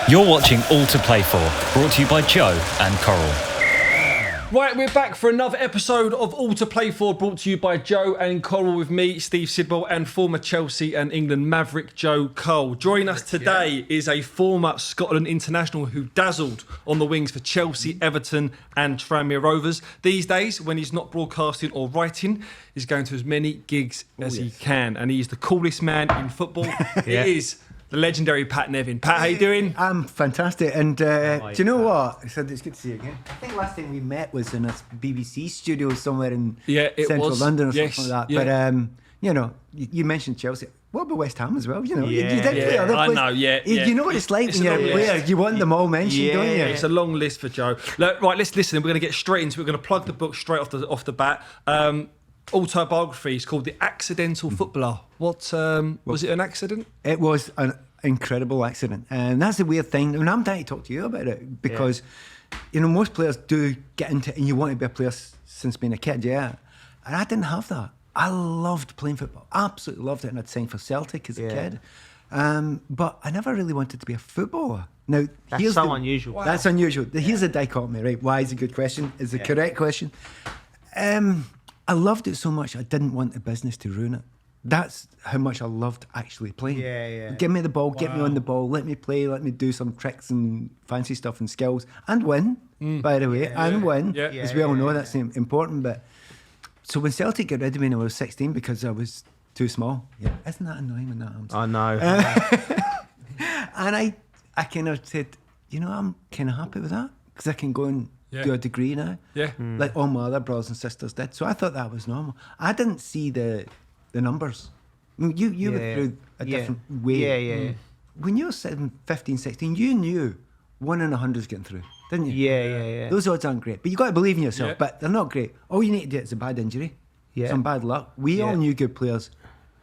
You're watching All To Play For, brought to you by Joe and Coral. Right, we're back for another episode of All To Play For, brought to you by Joe and Coral, with me, Steve Sidwell, and former Chelsea and England Maverick Joe Cole. Joining us today is a former Scotland international who dazzled on the wings for Chelsea, Everton and Tranmere Rovers. These days, when he's not broadcasting or writing, he's going to as many gigs as he can, and he's the coolest man in football. He is the legendary Pat Nevin. Pat, how you doing? I'm fantastic. And do you know what? I said it's good to see you again. I think last time we met was in a BBC studio somewhere in central London or something like that. Yeah. But, you know, you mentioned Chelsea. What about West Ham as well? You know, you did play other places. I know, You know what it's like when you're a player. You want them all mentioned, don't you? It's a long list for Joe. Look, right, let's listen. We're going to get straight into it. We're going to plug the book straight off the bat. Autobiography is called The Accidental Footballer. What was it? An accident? It was an incredible accident, and that's the weird thing. I mean, I'm dying to talk to you about it because, you know, most players do get into it, and you want to be a player since being a kid, and I didn't have that. I loved playing football, absolutely loved it, and I'd signed for Celtic as a kid, but I never really wanted to be a footballer. Now, that's unusual. Wow. That's unusual. Here's a dichotomy, right? Why is a good question? Is the correct question. I loved it so much, I didn't want the business to ruin it. That's how much I loved actually playing. Give me the ball, get me on the ball, let me play, let me do some tricks and fancy stuff and skills, and win, by the way, win. As we all know, that's important. But so when Celtic got rid of me when I was 16 because I was too small, isn't that annoying when that happens? I know. And I kind of said, you know, I'm kind of happy with that because I can go and do a degree now, like all my other brothers and sisters did. So I thought that was normal. I didn't see the numbers. I mean, you went through a different way. When you were 15, 16, you knew 1 in 100 is getting through, didn't you? Yeah. Those odds aren't great, but you got to believe in yourself. But they're not great. All you need to do is a bad injury, some bad luck. We all knew good players.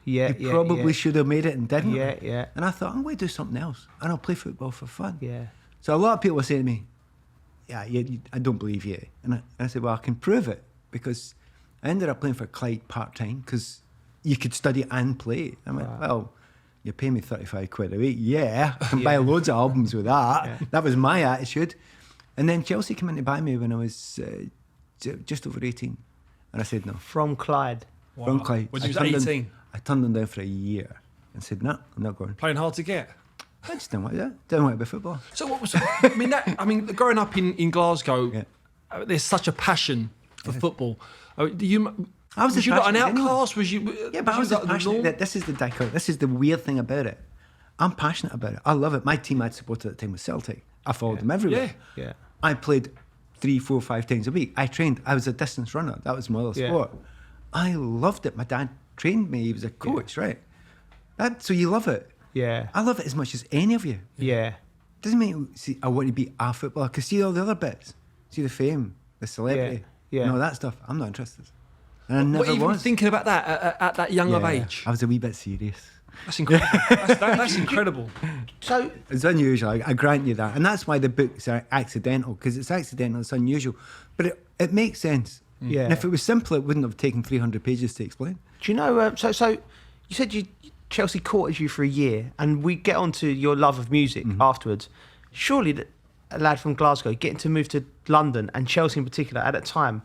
Who probably should have made it and didn't. And I thought, I'm going to do something else, and I'll play football for fun. So a lot of people were saying to me, I don't believe you. And I said, well, I can prove it, because I ended up playing for Clyde part-time because you could study and play. I went, well, you pay me 35 quid a week. I can buy loads of albums with that. That was my attitude. And then Chelsea came in to buy me when I was just over 18. And I said no. From Clyde? Wow. From Clyde. When you was 18? I turned them down for a year and said, no, I'm not going. Playing hard to get? I just didn't want that. Didn't want to be football. So what was... I mean, growing up in Glasgow, there's such a passion for football. Was you an outcast? Was you? Yeah, but I was passionate. This is the dichotomy. This is the weird thing about it. I'm passionate about it. I love it. My team I'd supported at the time was Celtic. I followed them everywhere. I played 3, 4, 5 times a week. I trained. I was a distance runner. That was my other sport. I loved it. My dad trained me. He was a coach, right? So you love it. I love it as much as any of you. Doesn't mean I want to be a footballer. Because see all the other bits. See the fame, the celebrity, and all that stuff. I'm not interested. And I never even was. Thinking about that at that young of age? I was a wee bit serious. That's incredible. that's incredible. So it's unusual. I grant you that, and that's why the books are accidental, because it's accidental. It's unusual, but it makes sense. And if it was simple, it wouldn't have taken 300 pages to explain. Do you know? So you said Chelsea courted you for a year, and we get onto your love of music afterwards. Surely, a lad from Glasgow getting to move to London and Chelsea in particular at that time,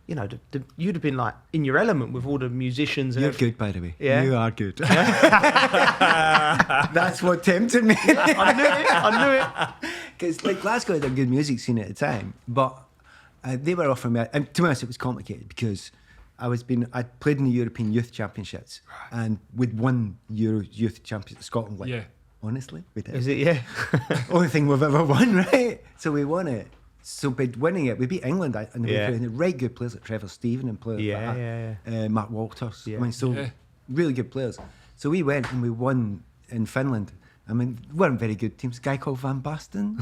you know, you'd have been like in your element with all the musicians. And You're good, by the way. Yeah? You are good. That's what tempted me. I knew it. Because like Glasgow had a good music scene at the time, but they were offering me. And to be honest, it was complicated because I played in the European Youth Championships and we'd won Youth Championships Scotland. Honestly, we did. Is it? Only thing we've ever won, right? So we won it. So by winning it, we beat England, and we played the right good players like Trevor Steven and players like that. Mark Walters. I mean, really good players. So we went and we won in Finland. I mean, we weren't very good teams. A guy called Van Basten.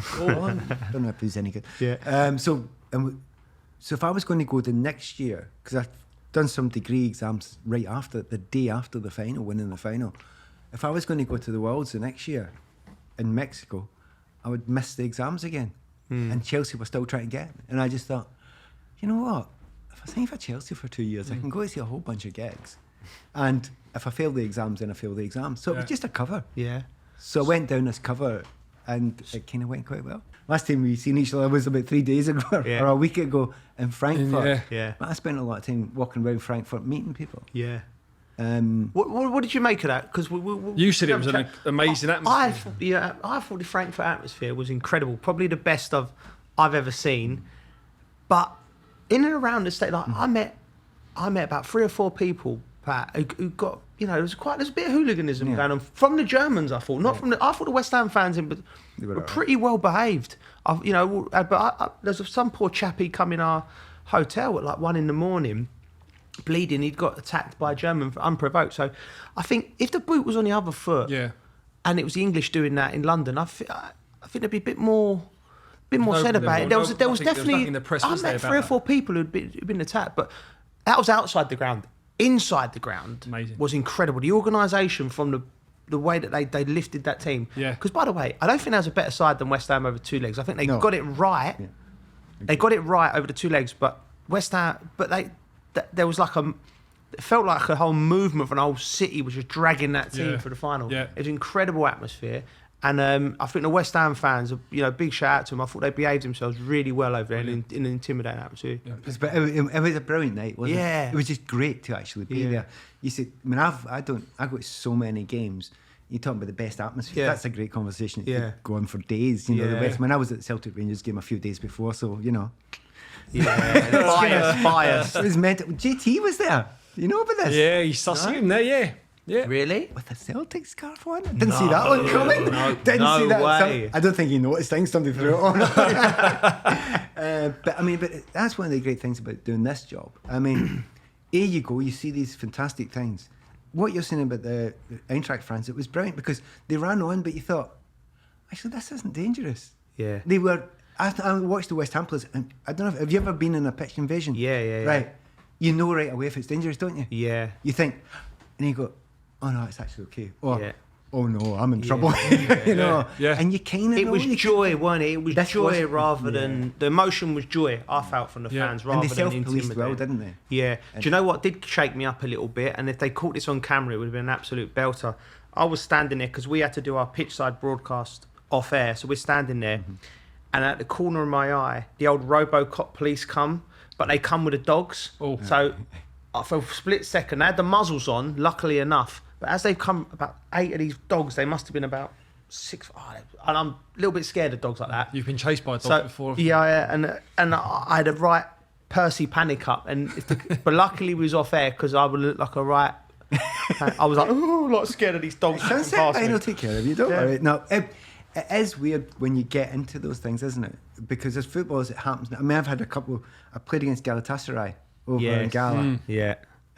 Don't know if he's any good. So if I was going to go the next year, because I've done some degree exams right after, the day after the final, winning the final. If I was going to go to the Worlds the next year in Mexico, I would miss the exams again. And Chelsea were still trying to get me. And I just thought, you know what? If I sign for Chelsea for 2 years, I can go and see a whole bunch of gigs. And if I fail the exams, then I fail the exams. So it was just a cover. Yeah. So I went down this cover and it kind of went quite well. Last time we seen each other was about 3 days ago or a week ago in Frankfurt. But I spent a lot of time walking around Frankfurt meeting people. Yeah. What did you make of that? Because you said it was an amazing atmosphere. I thought the Frankfurt atmosphere was incredible, probably the best I've ever seen. But in and around the state, like I met about 3 or 4 people, Pat, who got, there's a bit of hooliganism going on from the Germans. I thought, not from I thought the West Ham fans were pretty well behaved. There's some poor chappie come in our hotel at like 1 a.m. bleeding. He'd got attacked by a German unprovoked. So I think if the boot was on the other foot, and it was the English doing that in London, I think there'd be a bit more said about it. There was definitely. I met 3 or 4 people who'd been attacked, but that was outside the ground. Inside the ground was incredible. The organisation from the way that they lifted that team. Yeah. Because by the way, I don't think there was a better side than West Ham over 2 legs. I think they got it right. Yeah. They got it right over the 2 legs, but West Ham. But there was it felt like a whole movement from the whole city was just dragging that team for the final. Yeah. It was an incredible atmosphere. And I think the West Ham fans, big shout out to them. I thought they behaved themselves really well over there in an intimidating atmosphere. Yeah. It was a brilliant night, wasn't it? It was just great to actually be there. You see, I go to so many games. You talk about the best atmosphere. Yeah. That's a great conversation. It could go on for days. The best. I was at the Celtic Rangers game a few days before, so bias. It was mental. JT was there. You know about this? Yeah, he's sussing him there. Yeah. Really? With a Celtic scarf on? Didn't see that one coming. Didn't see that. Way. I don't think he noticed things. Somebody threw it on. But that's one of the great things about doing this job. Here you go, you see these fantastic things. What you're saying about the Eintracht France, it was brilliant because they ran on, but you thought, actually, this isn't dangerous. Yeah. They were. I watched the West Ham players, and I don't know, have you ever been in a pitch invasion? Yeah. Right. You know right away if it's dangerous, don't you? Yeah. You think, and you go, oh no, it's actually okay. Oh no, I'm in trouble. And you kind of. It was joy, wasn't it? It was joy rather than the emotion was joy. I felt from the fans rather than intimidation. And they self-policed well, didn't they? Yeah. Do you know what did shake me up a little bit? And if they caught this on camera, it would have been an absolute belter. I was standing there because we had to do our pitch side broadcast off air, so we're standing there, and at the corner of my eye, the old RoboCop police come, but they come with the dogs. Oh. So for a split second, they had the muzzles on, luckily enough. But as they've come, about 8 of these dogs, they must have been about 6. And I'm a little bit scared of dogs like that. You've been chased by a dog before. Yeah, and I had a right Percy panic up, but luckily we was off air because I would look like a right. I was like scared of these dogs. Sounds like I'll take care of you. Don't worry. Now it is weird when you get into those things, isn't it? Because as footballers, it happens. I've had a couple. I played against Galatasaray over in Gala.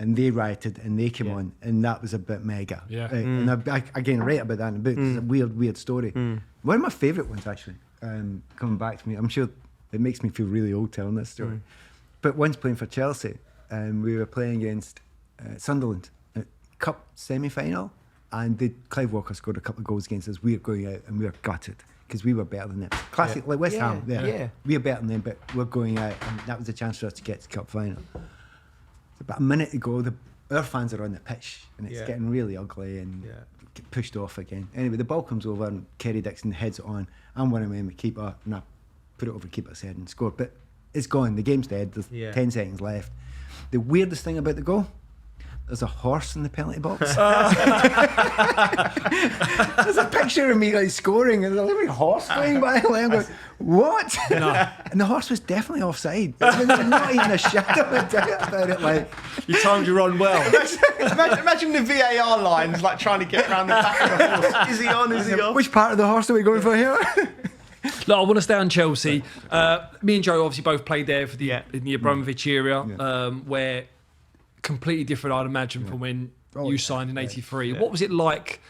And they rioted and they came on, and that was a bit mega. Yeah. Right? And I again write about that in the book. It's a weird story. One of my favourite ones, actually, coming back to me. I'm sure it makes me feel really old telling this story. But once playing for Chelsea, we were playing against Sunderland, cup semi-final, and Clive Walker scored a couple of goals against us. We were going out and we were gutted because we were better than them. Classic, like West Ham. We were better than them, but we're going out, and that was a chance for us to get to cup final. About a minute ago, our fans are on the pitch, and it's getting really ugly and get pushed off again. Anyway, the ball comes over and Kerry Dixon heads it on. I'm one of them, the keeper, and I put it over the keeper's head and scored. But it's gone. The game's dead. There's 10 seconds left. The weirdest thing about the goal, there's a horse in the penalty box. There's a picture of me scoring, and there's a little horse flying by. I'm going, what? No. And the horse was definitely offside. Not even a shadow of a doubt about it. You timed your run well. Imagine the VAR lines trying to get around the back of the horse. Is he on? Is he off? Which part of the horse are we going for here? Look, I want to stay on Chelsea. Me and Joe obviously both played there in the Abramovich era, where completely different, I'd imagine, from when you signed in '83. What was it like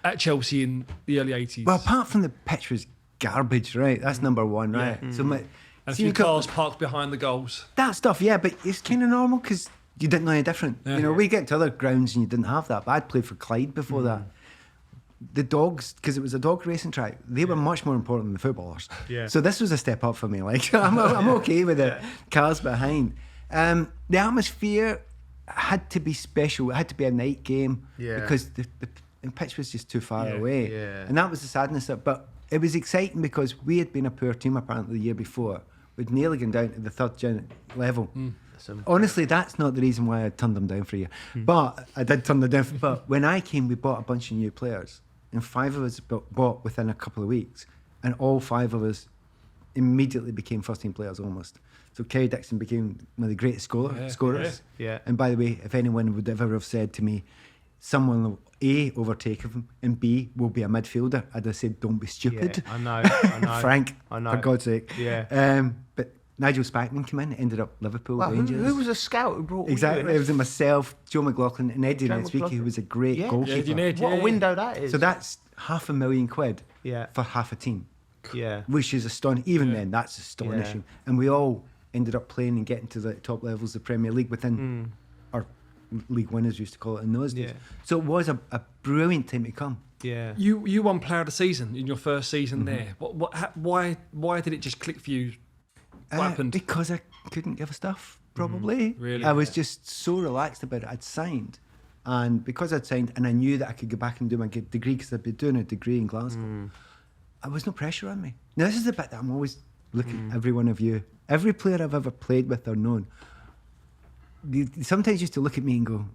at Chelsea in the early '80s? Well, apart from the pitch was garbage, right? That's number one, right? So and a few cars parked behind the goals. That stuff, but it's kind of normal because you didn't know any different. We get to other grounds and you didn't have that. But I'd played for Clyde before that. The dogs, because it was a dog racing track, they were much more important than the footballers. Yeah. So this was a step up for me. I'm okay with the cars behind. The atmosphere had to be special. It had to be a night game because the pitch was just too far away. Yeah. And that was the sadness of it. But it was exciting because we had been a poor team apparently the year before. We'd nearly gone down to the third level. Honestly, that's not the reason why I turned them down for a year. But I did turn them down. But when I came, we bought a bunch of new players. And 5 of us bought within a couple of weeks. And all 5 of us immediately became first-team players almost. So Kerry Dixon became one of the greatest scorers. Yeah. And by the way, if anyone would ever have said to me, someone will A, overtake him, and B, will be a midfielder, I'd have said, don't be stupid. Yeah, I know. Frank, I know. for God's sake. Yeah. But Nigel Spackman came in, ended up Liverpool, Well, Rangers. who was a scout who brought Exactly. It was myself, Joe McLaughlin, and Eddie Joe Nedspeaky, McLaughlin. who was a great goalkeeper. What a window that is. So that's £500,000 Yeah. for half a team, Yeah. which is astonishing. Even then, that's astonishing. And we all ended up playing and getting to the top levels of the Premier League within our League One, as we used to call it in those days. Yeah. So it was a brilliant time to come. Yeah. You won Player of the Season in your first season there. Why did it just click for you? What happened? Because I couldn't give a stuff, probably. Really? I was just so relaxed about it. I'd signed. And because I'd signed and I knew that I could go back and do my degree because I'd been doing a degree in Glasgow, there was no pressure on me. Now, this is the bit that I'm always looking at every one of you. Every player I've ever played with or known, they sometimes used to look at me and go,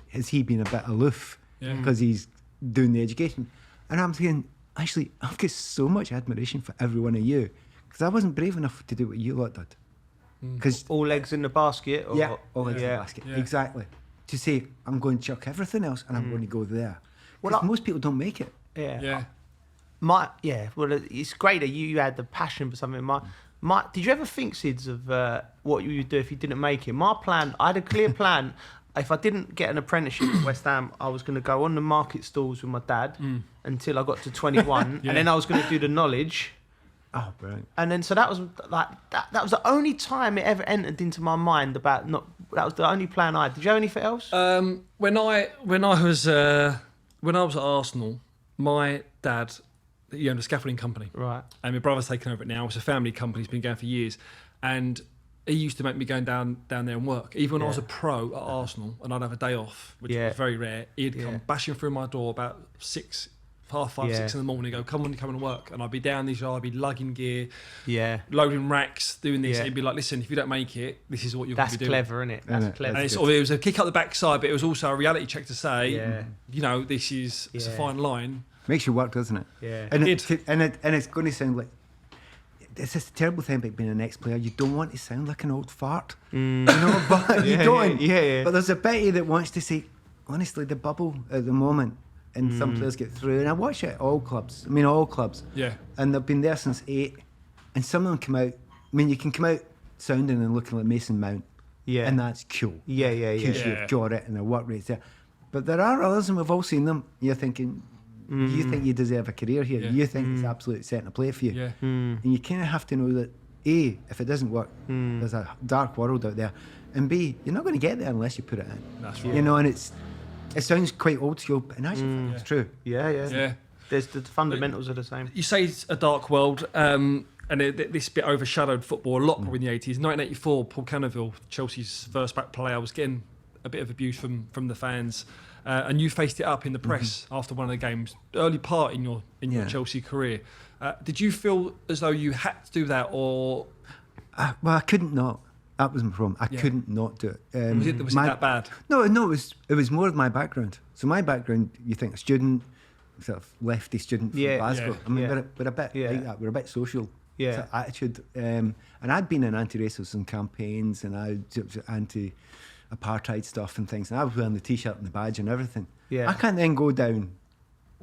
has he been a bit aloof because he's doing the education? And I'm thinking, actually, I've got so much admiration for every one of you because I wasn't brave enough to do what you lot did. Because all eggs in the basket? Or, all eggs in the basket. Yeah. Exactly. To say, I'm going to chuck everything else and I'm going to go there. Well, most people don't make it. Yeah. Well, it's great that you had the passion for something. Did you ever think, Sids, of what you would do if you didn't make it? My plan, I had a clear plan. If I didn't get an apprenticeship at West Ham, I was going to go on the market stalls with my dad until I got to 21, and then I was going to do the knowledge. Oh, brilliant. And then, so that was like that was the only time it ever entered into my mind about not. That was the only plan I had. Did you have anything else? When I was at Arsenal, my dad, he owned a scaffolding company, Right. and my brother's taken over it now. It's a family company. It's been going for years, and he used to make me go down there and work. Even when I was a pro at Arsenal, and I'd have a day off, which was very rare. He'd come bashing through my door about 5:30, 6 in the morning. Go, come and work, and I'd be down this yard, I'd be lugging gear, loading racks, doing this. And he'd be like, "Listen, if you don't make it, this is what you're going to be doing." That's clever, isn't it? That's clever. And it was a kick up the backside, but it was also a reality check to say, you know, this is it's a fine line. Makes you work, doesn't it? Yeah. And it's going to sound like, it's just a terrible thing about being an ex-player. You don't want to sound like an old fart. You know, but you don't. Yeah. But there's a bit of you that wants to say, honestly, the bubble at the moment, and some players get through. And I watch it at all clubs. Yeah. And they've been there since 8. And some of them come out, you can come out sounding and looking like Mason Mount. Yeah. And that's cool. Yeah. Because you've got it and the work rate's there. But there are others, and we've all seen them. You're thinking, you think you deserve a career here. You think it's absolutely set to play for you. Yeah. And you kind of have to know that, A, if it doesn't work, there's a dark world out there. And B, you're not going to get there unless you put it in. That's right. You know, and it sounds quite old school, but in actual fact, it's true. Yeah. There's the fundamentals are the same. You say it's a dark world, and this bit overshadowed football a lot in the 80s. 1984, Paul Cannaville, Chelsea's first back player, was getting a bit of abuse from the fans. And you faced it up in the press after one of the games, early part in your Chelsea career. Did you feel as though you had to do that, or? Well, I couldn't not. That was my problem. I couldn't not do it. Was it that bad? No. It was more of my background. So my background, you think a student, sort of lefty student from Glasgow. We're a bit like that. We're a bit social. Yeah. Sort of attitude. And I'd been in anti-racism campaigns and anti-apartheid stuff and things. And I was wearing the T-shirt and the badge and everything. Yeah. I can't then go down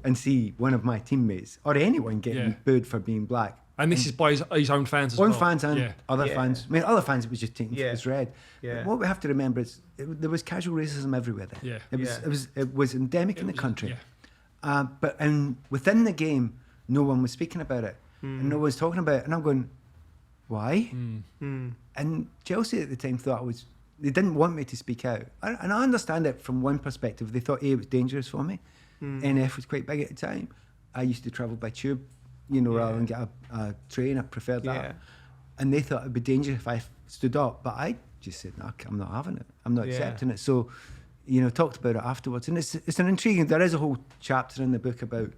and see one of my teammates or anyone getting booed for being black. And this is by his own fans as well. Own fans and other fans. Other fans it was just taken as read. Yeah. But what we have to remember is there was casual racism everywhere there. Yeah. It was endemic in the country. Yeah. But within the game, no one was speaking about it. And no one was talking about it. And I'm going, why? And Chelsea at the time thought they didn't want me to speak out. And I understand it from one perspective. They thought, it was dangerous for me. NF was quite big at the time. I used to travel by tube, rather than get a train. I preferred that. Yeah. And they thought it'd be dangerous if I stood up. But I just said, no, I'm not having it. I'm not accepting it. So, talked about it afterwards. And it's an intriguing, there is a whole chapter in the book about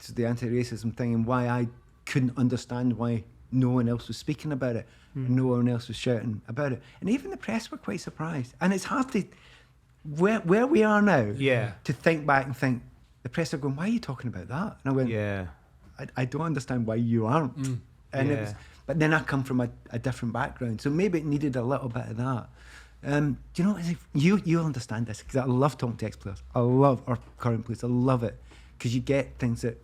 to the anti-racism thing and why I couldn't understand why no one else was speaking about it and no one else was shouting about it. And even the press were quite surprised. And it's hard to, where we are now, to think back and think, the press are going, why are you talking about that? And I went, I don't understand why you aren't. And it was, but then I come from a different background, so maybe it needed a little bit of that. Do you know, you'll understand this, because I love talking to ex-players. I love our current players. I love it, because you get things that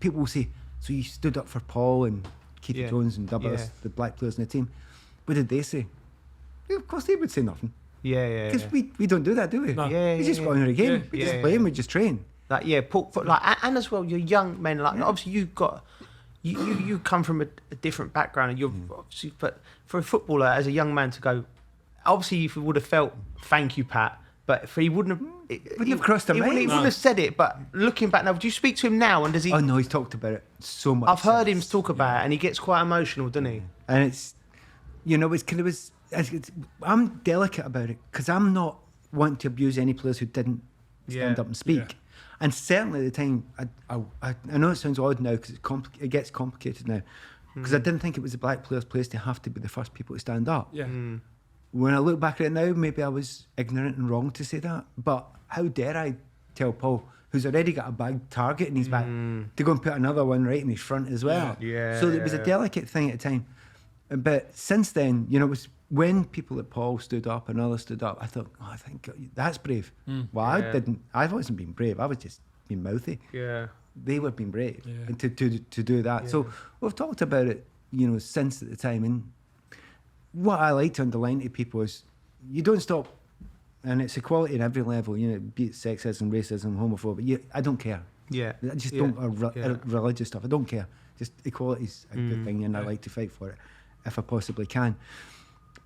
people will say, so you stood up for Paul and Keith Jones and Dubbers, the black players in the team. What did they say? Yeah, of course they would say nothing. Because we don't do that, do we? No. We just go on a game. We just play and we just train. Like and as well, you're young men. Like obviously, you've got you come from a different background, and you're obviously. But for a footballer, as a young man, to go, obviously, if he would have felt, thank you, Pat. But if he wouldn't have, Wouldn't have crossed the mind. He wouldn't have said it. But looking back now, do you speak to him now? And does he? Oh no, he's talked about it so much. I've heard him talk about it, and he gets quite emotional, doesn't he? And it's, you know, I'm delicate about it, because I'm not wanting to abuse any players who didn't stand up and speak. Yeah. And certainly at the time, I know it sounds odd now, because it gets complicated now, because I didn't think it was the black players' place to have to be the first people to stand up. Yeah. When I look back at it now, maybe I was ignorant and wrong to say that. But how dare I tell Paul, who's already got a big target in his back, to go and put another one right in his front as well. So it was a delicate thing at the time. But since then, you know, it was when people like Paul stood up and others stood up, I thought, oh, I think that's brave. Well, I wasn't being brave. I was just being mouthy. They were being brave and to do that. So we've talked about it, you know, since at the time. And what I like to underline to people is you don't stop, and it's equality at every level, you know, be it sexism, racism, homophobia. I don't care. I just don't, religious stuff, I don't care. Just equality's a good thing, and I like to fight for it if I possibly can.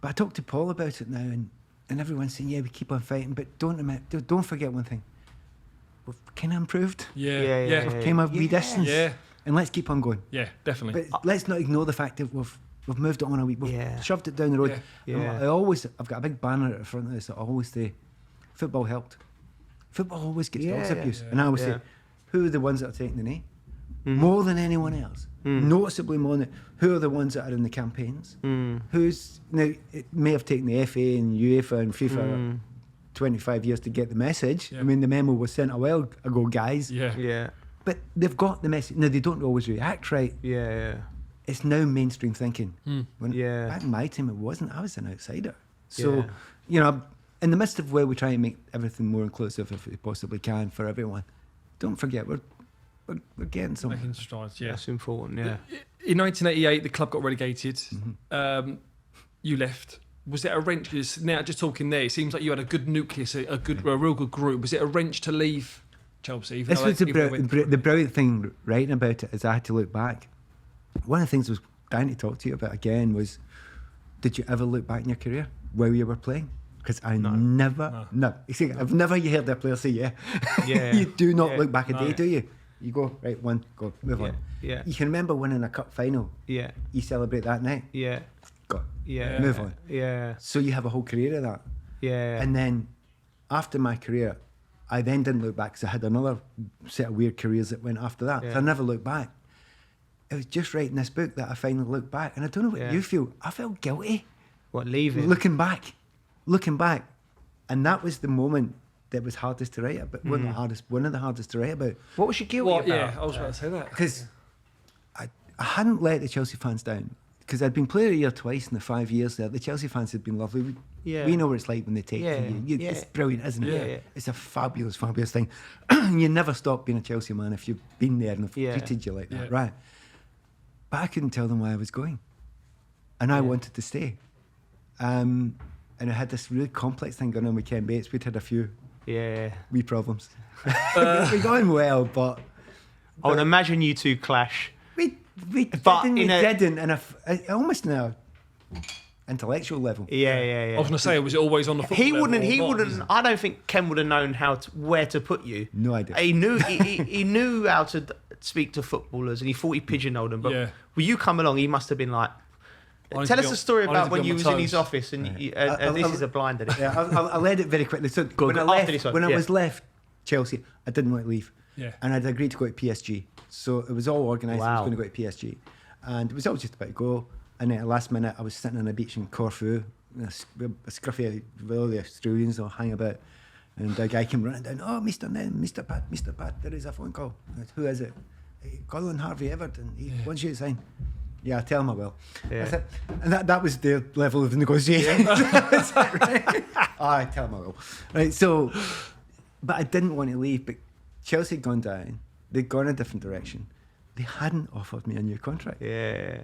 But I talked to Paul about it now, and everyone's saying, yeah, we keep on fighting, but don't forget one thing. We've kind of improved. We've came a wee distance. And let's keep on going. Yeah, definitely. But let's not ignore the fact that we've moved it on a week. We've shoved it down the road. I've got a big banner at the front of this that I always say, football helped. Football always gets dogs abuse. And I always say, who are the ones that are taking the knee? More than anyone else. Noticeably more than, who are the ones that are in the campaigns? Who's, now, it may have taken the FA and UEFA and FIFA 25 years to get the message. I mean, the memo was sent a while ago, guys. But they've got the message. Now, they don't always react right. It's now mainstream thinking. When back in my time, it wasn't. I was an outsider. So, you know, in the midst of where we try and make everything more inclusive, if we possibly can, for everyone, don't forget, we're getting somewhere. Making strides, That's important, In 1988, the club got relegated. You left. Was it a wrench? Now, just talking there, it seems like you had a good nucleus, a real good group. Was it a wrench to leave Chelsea? This was the brilliant thing writing about it, is I had to look back. One of the things I was dying to talk to you about again was, did you ever look back in your career while you were playing? Because I've never heard a player say you do not look back a day, do you? You go, right, one, go, move on. You can remember winning a cup final. You celebrate that night. Go, move on. So you have a whole career of that. And then after my career, I then didn't look back, because I had another set of weird careers that went after that. So I never looked back. It was just writing this book that I finally looked back, and I don't know what you feel. I felt guilty. What, leaving? Looking back, and that was the moment that was hardest to write about. One of the hardest to write about. What was you guilty about? Yeah, I was about to say that. Because I hadn't let the Chelsea fans down, because I'd been player of the year twice in the 5 years there. The Chelsea fans had been lovely. We know what it's like when they take you. It's brilliant, isn't it? It's a fabulous, fabulous thing. You never stop being a Chelsea man if you've been there and if treated you like that, right? But I couldn't tell them why I was going, and I wanted to stay. And I had this really complex thing going on with Ken Bates. We'd had a few wee problems. We're going well, but I would imagine you two clash. We didn't, and almost now. Intellectual level. I was going to say, was it always on the football level? He wouldn't. I don't think Ken would have known where to put you. No idea. He knew. he knew how to speak to footballers, and he thought he pigeonholed them. But when you come along, he must have been like, tell us a story about when you was in his office, and this is a blinder. I'll let it very quickly. So when I was left Chelsea, I didn't want to leave. and I'd agreed to go to PSG. So it was all organised. I was going to go to PSG, and it was all just about to go. And then at the last minute, I was sitting on a beach in Corfu, a scruffy with all the Australians all hang about, and a guy came running down. Oh, Mr. Nen, Mr. Pat, there is a phone call. I said, who is it? Hey, Colin Harvey Everton. He wants you to sign. Yeah, tell him I will. Yeah. I said, and that was their level of negotiation. Right? I tell him I will. Right, so, but I didn't want to leave. But Chelsea had gone down. They'd gone a different direction. They hadn't offered me a new contract. Yeah.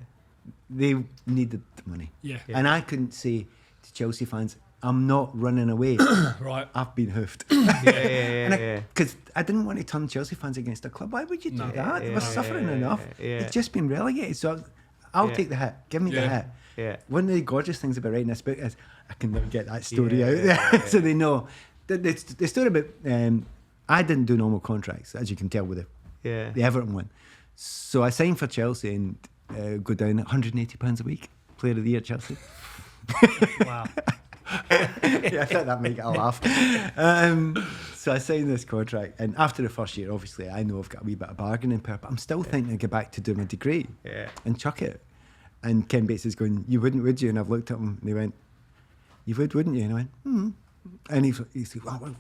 They needed the money. Yeah. And I couldn't say to Chelsea fans, I'm not running away. Right. I've been hoofed. Because I didn't want to turn Chelsea fans against the club. Why would you do that? They were suffering enough. It's just been relegated. So I'll take the hit. Give me the hit. Yeah. One of the gorgeous things about writing this book is I can never get that story out there. So they know. The story about I didn't do normal contracts, as you can tell with the Everton one. So I signed for Chelsea and go down at £180 a week. Player of the year, Chelsea. Wow. I thought that make it a laugh. So I signed this contract, and after the first year, obviously, I know I've got a wee bit of bargaining power, but I'm still thinking to go back to do my degree and chuck it. And Ken Bates is going, you wouldn't, would you? And I've looked at him, and he went, you would, wouldn't you? And I went, And he said, well,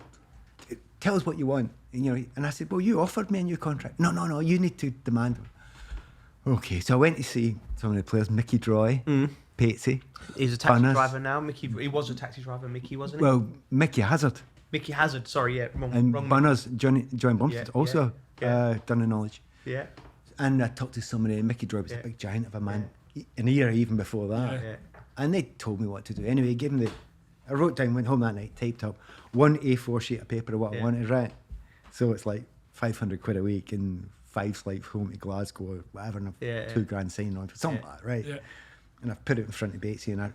tell us what you want. And I said, well, you offered me a new contract. No, you need to demand. Okay, so I went to see some of the players, Mickey Droy, Patesy. He's a taxi driver now. He was a taxi driver, Mickey, wasn't he? Well, Mickey Hazard. Mickey Hazard, sorry, wrong. And wrong Bunners, John Bumstead, also done the knowledge. Yeah. And I talked to somebody, Mickey Droy was a big giant of a man, an era even before that. Yeah. And they told me what to do. Anyway, gave them I wrote down, went home that night, typed up one A4 sheet of paper of what I wanted, right? So it's like 500 quid a week and 5 flights home to Glasgow or whatever, and I've $2,000 signing on, something like that, right? Yeah. And I've put it in front of Batesy, and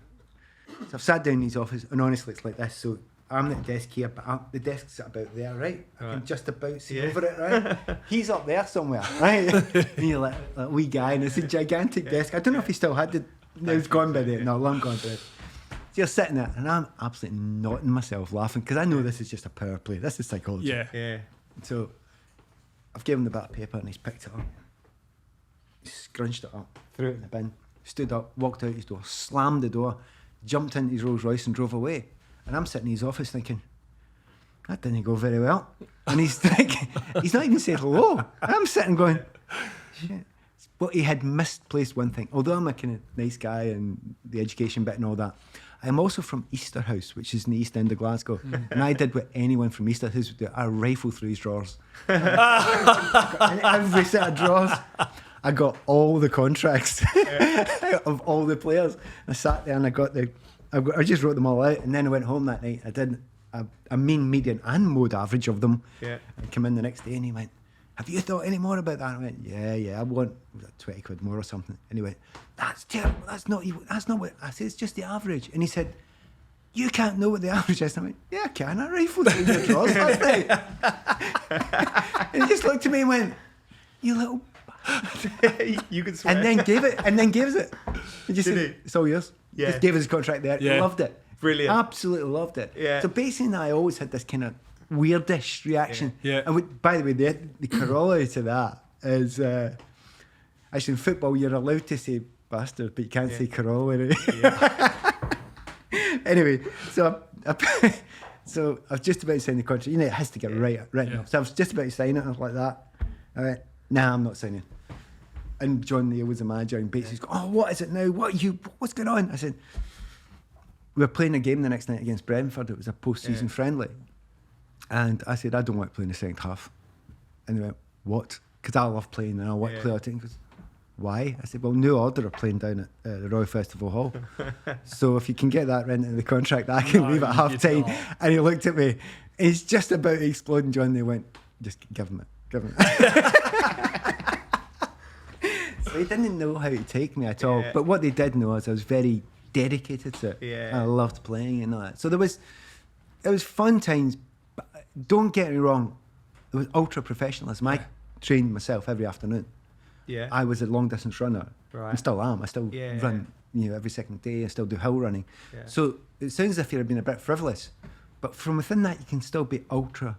so I've sat down in his office, and honestly, it's like this. So I'm at the desk here, but the desk's about there, right? I can just about see over it, right? He's up there somewhere, right? And you're like a wee guy, and it's a gigantic desk. I don't know if he still had it. No, it's gone by then. No, long gone by then. So you're sitting there, and I'm absolutely knotting myself laughing, because I know this is just a power play. This is psychology. Yeah. So I've given him the bit of paper, and he's picked it up. He scrunched it up, threw it in the bin, stood up, walked out his door, slammed the door, jumped into his Rolls Royce and drove away. And I'm sitting in his office thinking, that didn't go very well. And he's thinking, he's not even said hello. And I'm sitting going, shit. But he had misplaced one thing. Although I'm a kind of nice guy and the education bit and all that, I'm also from Easterhouse, which is in the East End of Glasgow. And I did what anyone from Easterhouse would do. I rifled through his drawers. In every set of drawers, I got all the contracts of all the players. I sat there and I just wrote them all out, and then I went home that night. I did a mean, median and mode average of them. Yeah. I came in the next day and he went, have you thought any more about that? And I went, yeah, I want 20 quid more or something. And he went, that's terrible, that's not what, I said, it's just the average. And he said, you can't know what the average is. And I went, yeah, I can, I rifled through your drawers last night. And he just looked at me and went, you little you can swear. and then gave us it. And just said, it's all yours. Yeah. Just gave us his contract there. Yeah. Loved it. Brilliant. Absolutely loved it. Yeah. So basically, I always had this kind of weirdish reaction. Yeah. And by the way, the corollary to that is actually in football you're allowed to say bastard, but you can't say corollary. Yeah. Anyway, so I was just about to sign the contract. You know, it has to get written up. So I was just about to sign it. I was like that. I went, nah, I'm not signing. And John Neal was the manager, and Bates going, oh, what is it now? What's going on? I said, we were playing a game the next night against Brentford. It was a post-season friendly. And I said, I don't want to play in the second half. And they went, what? Because I love playing and I want to play our team. Goes, why? I said, well, New Order are playing down at the Royal Festival Hall. So if you can get that written in the contract, I can leave at half time. And he looked at me. He's just about to explode. And John, they went, just give him it. So they didn't know how to take me at all. But what they did know is I was very dedicated to it. Yeah. I loved playing and all that. So it was fun times. But don't get me wrong, it was ultra professionalism. I trained myself every afternoon. Yeah. I was a long distance runner. Right. I still am. I still run every second day. I still do hill running. Yeah. So it sounds as if you're being a bit frivolous, but from within that you can still be ultra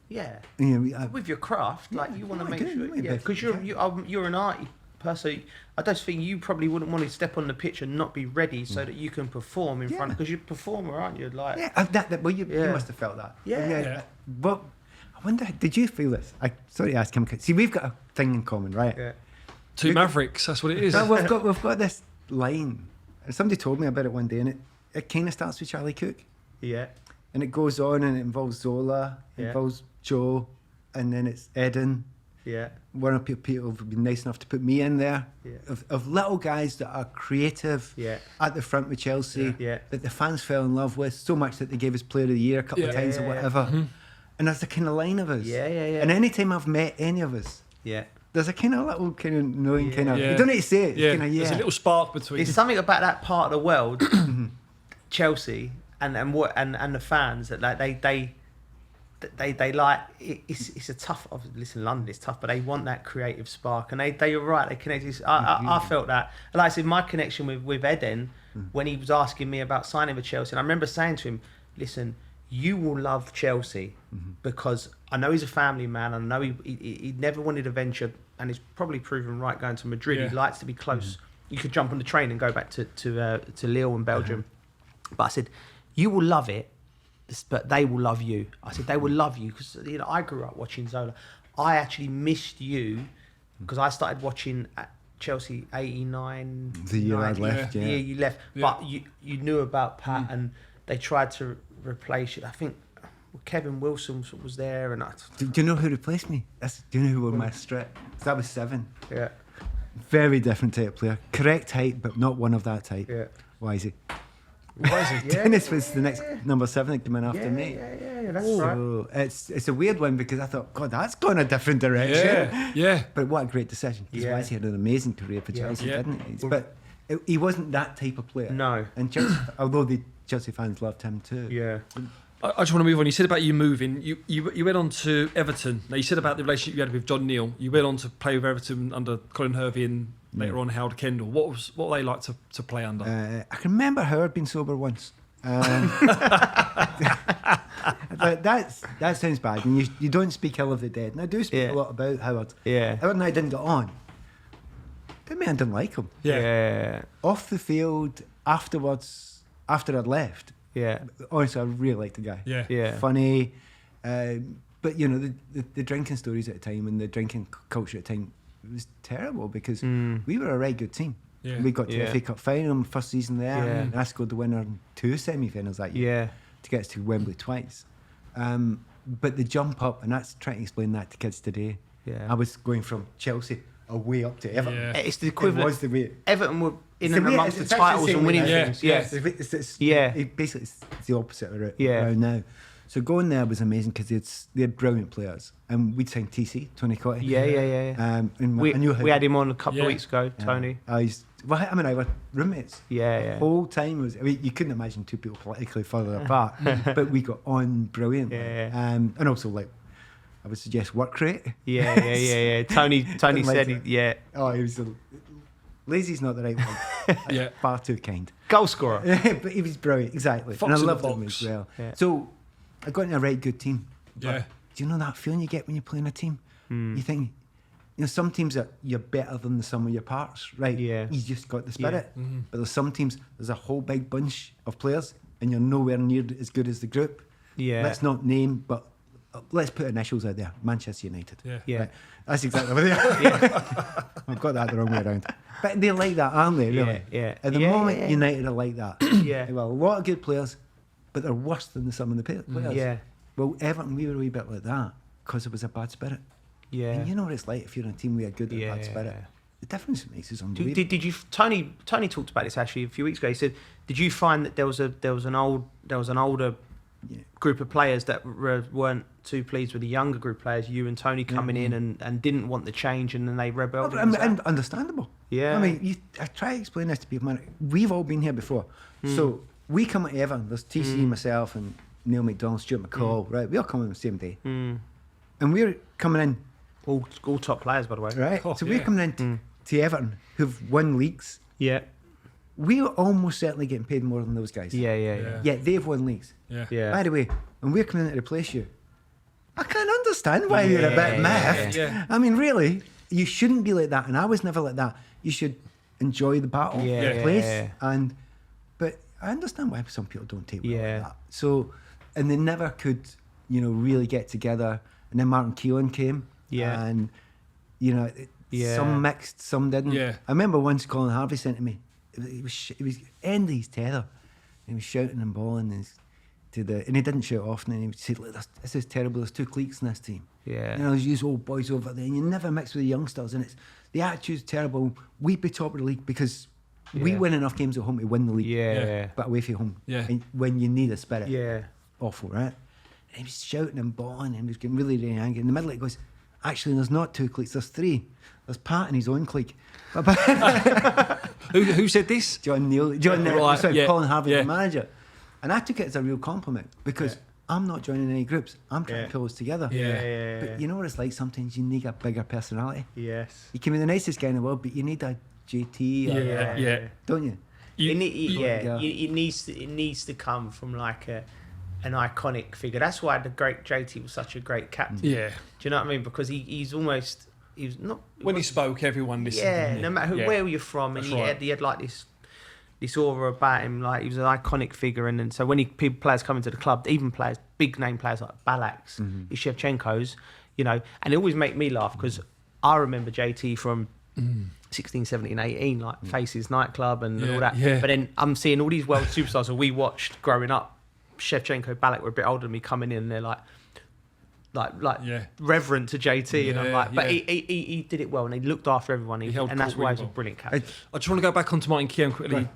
Yeah. You know, With your craft, like you want to make sure, yeah, because you're an arty person. I don't think you probably wouldn't want to step on the pitch and not be ready so that you can perform in front, because you're a performer, aren't you? Like, well, you must have felt that. Yeah. Well, I wonder, did you feel this? Sorry to ask him. See, we've got a thing in common, right? Yeah. Two Mavericks, that's what it is. No, we've got this line. And somebody told me about it one day, and it kind of starts with Charlie Cook. Yeah. And it goes on, and it involves Zola, involves Joe, and then it's Eden. Yeah. One of people have been nice enough to put me in there. Yeah. Of little guys that are creative at the front with Chelsea, that the fans fell in love with so much that they gave us Player of the Year a couple of times or whatever. Mm-hmm. And that's the kind of line of us. Yeah. And any time I've met any of us, there's a kind of little kind of knowing kind of. You don't need to say it. It's kind of, There's a little spark between. There's something about that part of the world, Chelsea, and the fans that like they like. It's a tough. Listen, London is tough, but they want that creative spark, and they are right. They connect. I felt that. Like I said, my connection with Eden when he was asking me about signing for Chelsea, and I remember saying to him, "Listen, you will love Chelsea because I know he's a family man. I know he never wanted a venture, and he's probably proven right going to Madrid. He likes to be close. You could jump on the train and go back to Lille in Belgium. But I said, you will love it, but they will love you. I said, they will love you because I grew up watching Zola. I actually missed you because I started watching at Chelsea 89. The year I left, The year you left. But you knew about Pat and they tried to replace you. I think Kevin Wilson was there. And do you know who replaced me? Do you know who won my strip? That was 7. Yeah. Very different type of player. Correct height, but not one of that type. Yeah. Why is he? Yeah. Dennis was the next number 7 that came in after me. Yeah, that's right. So it's a weird one because I thought, God, that's gone a different direction. Yeah. But what a great decision. Because Wise had an amazing career for Chelsea, didn't he? But he wasn't that type of player. No. And Chelsea, although the Chelsea fans loved him too. Yeah. I just want to move on. You said about you moving. You went on to Everton. Now, you said about the relationship you had with John Neal. You went on to play with Everton under Colin Hervey and later on Howard Kendall. What were they like to play under? I can remember Howard being sober once. But that sounds bad. And you don't speak ill of the dead. And I do speak a lot about Howard. Yeah. Howard and I didn't get on. Didn't mean I didn't like him. Yeah. Off the field, afterwards, after I'd left. Yeah. Honestly, I really liked the guy. Yeah. Funny. But, the drinking stories at the time and the drinking culture at the time, it was terrible because we were a right good team. Yeah. We got to the FA Cup final first season there, and I scored the winner in 2 semi-finals that year to get us to Wembley twice. But the jump up, and that's trying to explain that to kids today. Yeah. I was going from Chelsea away up to Everton. Yeah. It's the equivalent. It was the way. Everton were in It's and the way- amongst the it's actually titles the same and winning way now. things. Basically, it's the opposite of it Yeah. around now. So going there was amazing because they had brilliant players, and we'd signed TC, Tony Cotty. Yeah. And I knew We had him on a couple of weeks ago, Yeah. Tony. I were roommates. Yeah. The whole time you couldn't imagine 2 people politically further apart, but we got on brilliantly. Yeah. And also, I would suggest work rate. Yeah. Tony Like said, it. Oh, he was lazy's not the right one. Far too kind. goal scorer. But he was brilliant, exactly. Fox and I in the loved him box. as well. Yeah. So I got in a right good team. But Yeah. do you know that feeling you get when you play in a team? You think, some teams you're better than the sum of your parts, right? Yeah. You just got the spirit. But there's some teams, there's a whole big bunch of players and you're nowhere near as good as the group. Yeah. Let's not name, but let's put initials out there. Manchester United. Yeah. Right? That's exactly what they are. I've got that the wrong way around. But they're like that, aren't they, really? Yeah. At the moment, United are like that. Yeah. Well, a lot of good players, but they're worse than the sum of the players. Yeah. Well, Everton, we were a wee bit like that because there was a bad spirit. Yeah. And you know what it's like if you're in a team with a good and bad spirit. Yeah. The difference it makes is unbelievable. Did you Tony talked about this actually a few weeks ago. He said, did you find that there was an older group of players that weren't too pleased with the younger group of players, you and Tony coming in and didn't want the change, and then they rebelled? And understandable. Yeah. I mean, I try to explain this to people, man. We've all been here before. So we come at Everton. There's TC, myself, and Neil McDonald, Stuart McCall, right? We all come in the same day. And we're coming in. All top players, by the way. Right? Oh, so yeah. we're coming in to Everton, who've won leagues. Yeah. We're almost certainly getting paid more than those guys. Yeah. Yet they've won leagues. Yeah. Yeah. By the way, when we're coming in to replace you, I can't understand why you're a bit miffed. Yeah. I mean, really, you shouldn't be like that, and I was never like that. You should enjoy the battle, the place, but I understand why some people don't take well like that. So, and they never could, really get together. And then Martin Keown came, and some mixed, some didn't. Yeah. I remember once Colin Harvey said to me, it was end of his tether. He was shouting and bawling and he didn't shout often, and he would say, "Look, this is terrible, there's 2 cliques in this team. There's these old boys over there, and you never mix with the youngsters, and the attitude's terrible. We'd be top of the league because we win enough games at home to win the league, but away from home, and when you need a spirit, awful, right?" And he was shouting and bawling, and he was getting really, really angry. In the middle, he goes, "Actually, there's not 2 cliques, there's 3. There's Pat and his own clique." Who said this? Colin Harvey, the manager. And I took it as a real compliment because I'm not joining any groups. I'm trying to pull us together. But you know what it's like? Sometimes you need a bigger personality. Yes. You can be the nicest guy in the world, but you need a JT. Don't you? It needs to come from like an iconic figure. That's why the great JT was such a great captain. Yeah. Do you know what I mean? Because he was not. When he spoke, everyone listened. Yeah, no matter where you're from, and he had like this aura about him, like he was an iconic figure. And then so when players come into the club, even players, big name players like Balak's, Shevchenko's, and it always make me laugh because I remember JT from 16, 17, 18, like Faces nightclub and all that. Yeah. But then I'm seeing all these world superstars that we watched growing up. Shevchenko, Balak were a bit older than me coming in, and they're like reverent to JT, and I'm like, but he did it well, and he looked after everyone, and that's why he's a brilliant captain. I just want to go back onto Martin Keown quickly.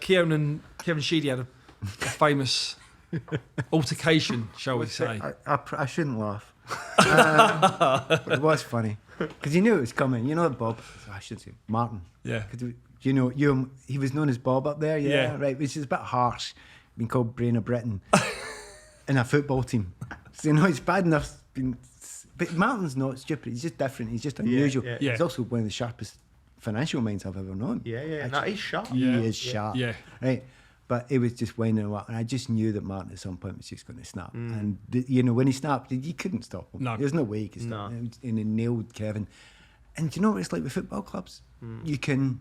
Keown and Kevin Sheedy had a famous altercation, shall we say? I shouldn't laugh. But it was funny because you knew it was coming. You know Bob. I should say Martin. Yeah. Because he was known as Bob up there. Yeah. Right. Which is a bit harsh, being called Brain of Britain in a football team. So it's bad enough. But Martin's not stupid. He's just different. He's just unusual. He's also one of the sharpest financial minds I've ever known. No, he's sharp. He is sharp. Yeah. Right. But it was just winding him up, and I just knew that Martin at some point was just going to snap. And when he snapped, you couldn't stop him. No. There's no way he could stop him. And he nailed Kevin. And do you know what it's like with football clubs? You can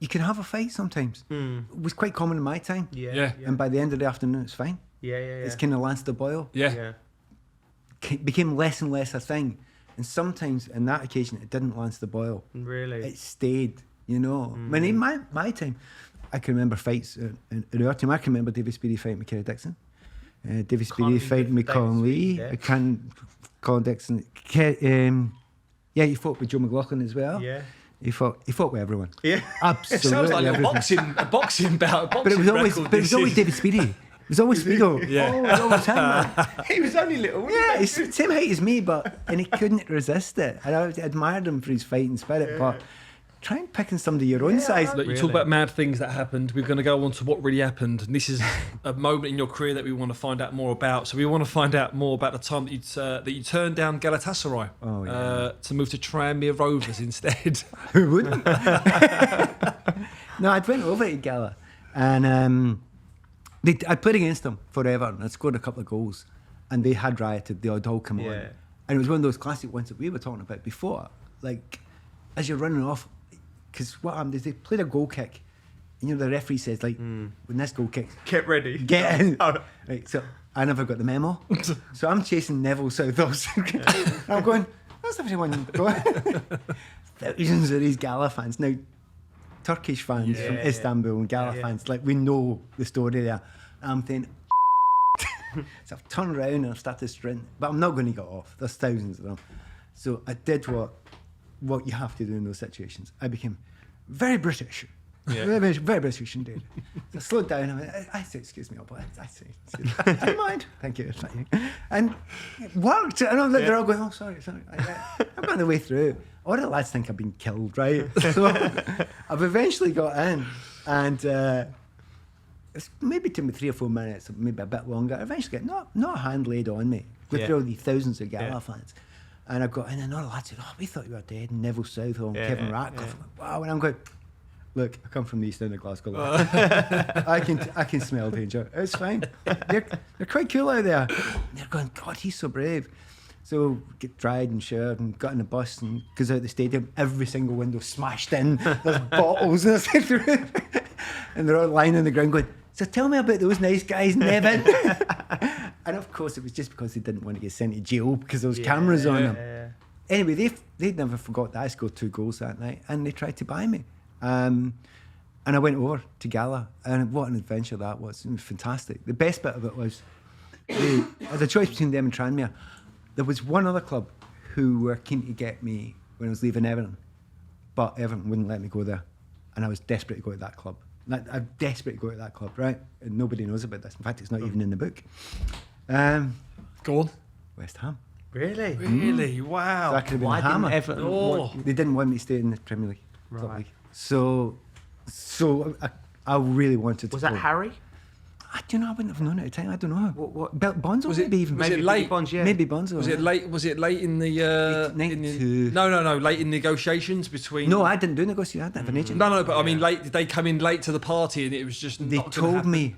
have a fight sometimes. It was quite common in my time. Yeah. And by the end of the afternoon, it's fine. It's kind of Lance the Boyle. It became less and less a thing. And sometimes, on that occasion, it didn't Lance the Boyle. Really? It stayed, I mean, in my time, I can remember fights in our team. I can remember David Speedy fighting with Kerry Dixon. David Speedy fighting with Colin Lee. Colin Dixon. He fought with Joe McLaughlin as well. Yeah. He fought with everyone. Yeah. Absolutely. It sounds like a boxing bout. But it was always David Speedy. It was always Speedo. It was always him. He was only little. Yeah, he's the same height as me, and he couldn't resist it. And I admired him for his fighting spirit, but try and picking somebody your own size. Look, you talk about mad things that happened. We're going to go on to what really happened. And this is a moment in your career that we want to find out more about. So we want to find out more about the time that you turned down Galatasaray to move to Tranmere Rovers instead. Who wouldn't? No, I'd went over to Gala, and I played against them forever, and I scored a couple of goals, and they had rioted. They had all come on, and it was one of those classic ones that we were talking about before. Like, as you're running off, because what happened is they played a goal kick, and the referee says, like, when this goal kicks, get ready, get in. Right, so I never got the memo, so I'm chasing Neville Southall. And I'm going, that's everyone going. Thousands of these Gala fans now. Turkish fans from Istanbul and Gala fans, like, we know the story there. And I'm thinking, so I've turned around and I've started sprinting, but I'm not going to get off. There's thousands of them. So I did what you have to do in those situations. I became very British. Very, very British indeed. So I slowed down. I said, excuse me, I said, don't mind. Thank you. And it worked. And I'm like, they're all going, oh, sorry. I'm going the way through. All the lads think I've been killed, right? So I've eventually got in, and it's maybe took me 3 or 4 minutes, maybe a bit longer. I eventually got not a hand laid on me with all these thousands of Gala fans. And I got in, and all the lads said, oh, we thought you were dead. And Neville Southall and Kevin Ratcliffe. Wow. And I'm going, look, I come from the east end of Glasgow. I can smell danger. It's fine. They're quite cool out there. And they're going, God, he's so brave. So get dried and showered and got in the bus and goes out the stadium. Every single window smashed in. There's bottles and through. And they're all lying on the ground going, so tell me about those nice guys, Nevin. And of course it was just because they didn't want to get sent to jail because there was cameras on them. Yeah. Anyway, they never forgot that I scored 2 goals that night and they tried to buy me. And I went over to Gala and what an adventure that was. It was fantastic. The best bit of it was there was a choice between them and Tranmere. There was one other club who were keen to get me when I was leaving Everton, but Everton wouldn't let me go there. And I was desperate to go to that club. I'm desperate to go to that club, right? And nobody knows about this. In fact, it's not even in the book. Go on. West Ham. Really? Really? Wow. That could have been Why a hammer. didn't Everton? They didn't want me to stay in the Premier League. Right. So I really wanted to Was that go. Harry? I don't know. I wouldn't have known at the time. I don't know. What Bonzo Was it- maybe even. was Maybe it late? Bonds, yeah. Maybe Bonzo. Was it late? Was it late in the? 92. No. Late in negotiations between. No, I didn't do negotiation. I didn't have an agent. No. But I mean, late. Did they come in late to the party and it was just? They not gonna told happen? me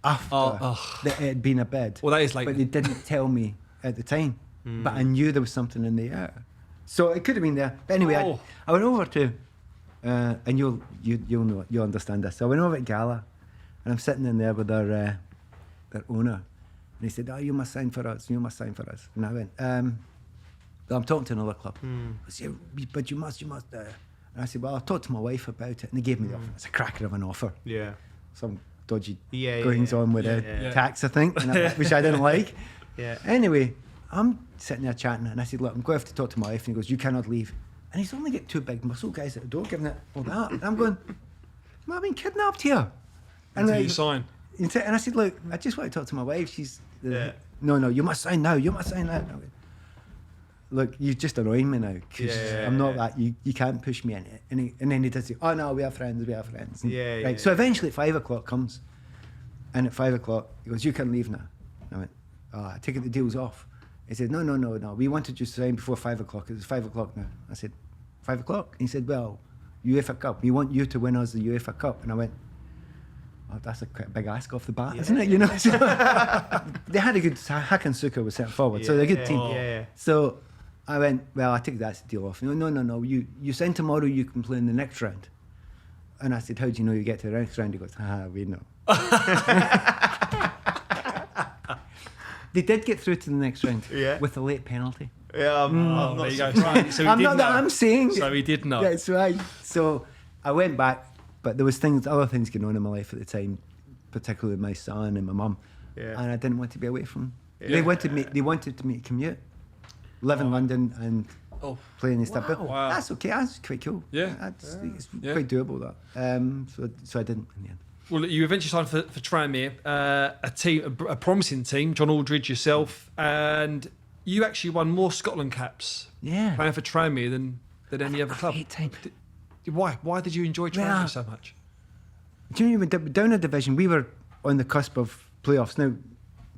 after that it had been a bid. Well, that is late. But they didn't tell me at the time. But I knew there was something in the air. So it could have been there. But anyway, I went over to, and you'll know, you'll understand this. So I went over to Gala, and I'm sitting in there with their owner, and he said, "Oh, you must sign for us. You must sign for us." And I went, "Well, I'm talking to another club." I said, "But you must." And I said, "Well, I'll talk to my wife about it." And they gave me the offer. It's a cracker of an offer. Yeah. Some dodgy Yeah, goings on with tax, I think, which I didn't like. Yeah. Anyway, I'm sitting there chatting, and I said, "Look, I'm going to have to talk to my wife." And he goes, "You cannot leave." And he's only got 2 big muscle guys at the door giving it all that. And I'm going, "Am I being kidnapped here?" And Until you sign. And I said, "Look, I just want to talk to my wife. She's no, you must sign now. You must sign now." And I went, "Look, you're just annoying me now because I'm not that. You can't push me in it." And then he did say, "Oh no, we are friends. We are friends." And, right. So eventually, 5 o'clock comes, and at 5 o'clock he goes, "You can leave now." And I went, "Oh, I take it the deal's off." He said, No. We wanted you to sign before 5 o'clock. It's 5 o'clock now. I said, 5 o'clock? He said, "Well, UEFA Cup. We want you to win us the UEFA Cup." And I went, "Oh, that's quite a big ask off the bat, isn't it?" You know. So they had a good. Hakan Suka was sent forward, so they're a good team. Yeah. So I went, "Well, I take that deal off." No. You sign tomorrow. You can play in the next round. And I said, "How do you know you get to the next round?" He goes, "We know." They did get through to the next round with a late penalty. Yeah. There you go. Right. So he I'm did not know. that I'm saying. So he did know. That's right. So I went back, but there was other things going on in my life at the time, particularly my son and my mum, and I didn't want to be away from them. They wanted me to commute, live in London and play in Istanbul. Wow. That's okay. That's quite cool. Yeah. It's quite doable that. So I didn't in the end. Well, you eventually signed for Tranmere, a promising team. John Aldridge, yourself, and you actually won more Scotland caps playing for Tranmere than any other club. Great time. Why? Why did you enjoy Tranmere so much? Do you know, down a division, we were on the cusp of playoffs. Now,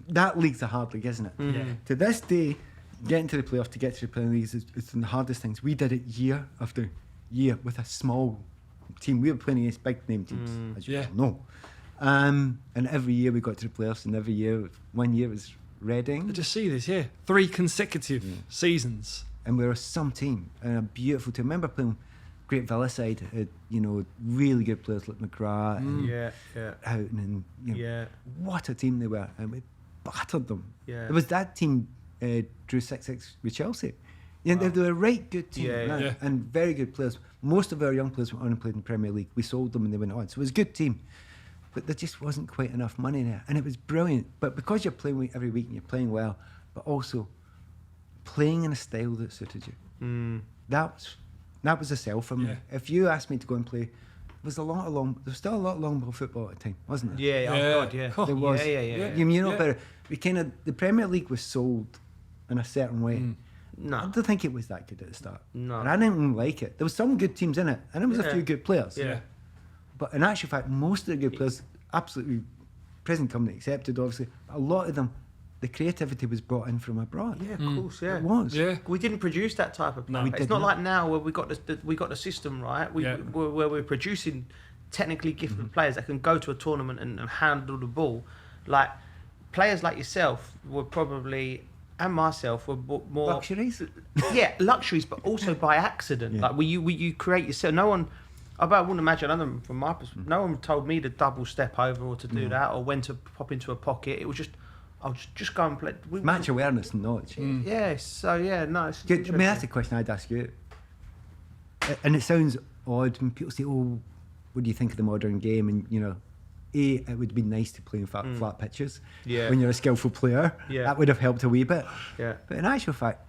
that league's a hard league, isn't it? Yeah. To this day, getting to the playoff, to get to the Premier League is the hardest things. We did it year after year with a small team. We were playing against big name teams, as you all know. And every year we got to the playoffs, and every year, 1 year was Reading. I just see this, 3 consecutive seasons. And we were some team, and a beautiful team. I remember playing Great Villaside, had, really good players like McGrath and Houghton, and what a team they were, and we battered them. It was that team drew 6-6 with Chelsea. They were a right good team and very good players. Most of our young players went on and played in the Premier League. We sold them and they went on. So it was a good team. But there just wasn't quite enough money there. And it was brilliant. But because you're playing every week and you're playing well, but also playing in a style that suited you. That was a sell for me. If you asked me to go and play, there was still a lot of long ball football at the time, wasn't there? There was. You know better. The Premier League was sold in a certain way. No. I don't think it was that good at the start. No. And I didn't like it. There was some good teams in it, and there was a few good players. Yeah. But in actual fact, most of the good players, absolutely, present company accepted, obviously, but a lot of them the creativity was brought in from abroad. Yeah, of course, yeah. It was. Yeah. We didn't produce that type of player. we It's did not not. like now where we got the system right. Where we're producing technically gifted players that can go to a tournament and handle the ball. Like players like yourself were probably, and myself were more Luxuries? Yeah, luxuries, but also by accident. Yeah. Like you create yourself. No one. I wouldn't imagine other than from my perspective. No one told me to double step over or to do that or when to pop into a pocket. It was just. I'll just go and play. Match awareness and knowledge. Yeah, so yeah, no. It's I mean, that's the question I'd ask you. And it sounds odd when people say, "Oh, what do you think of the modern game?" And it would be nice to play in flat pitches. Yeah. When you're a skillful player, Yeah. that would have helped a wee bit. Yeah. But in actual fact,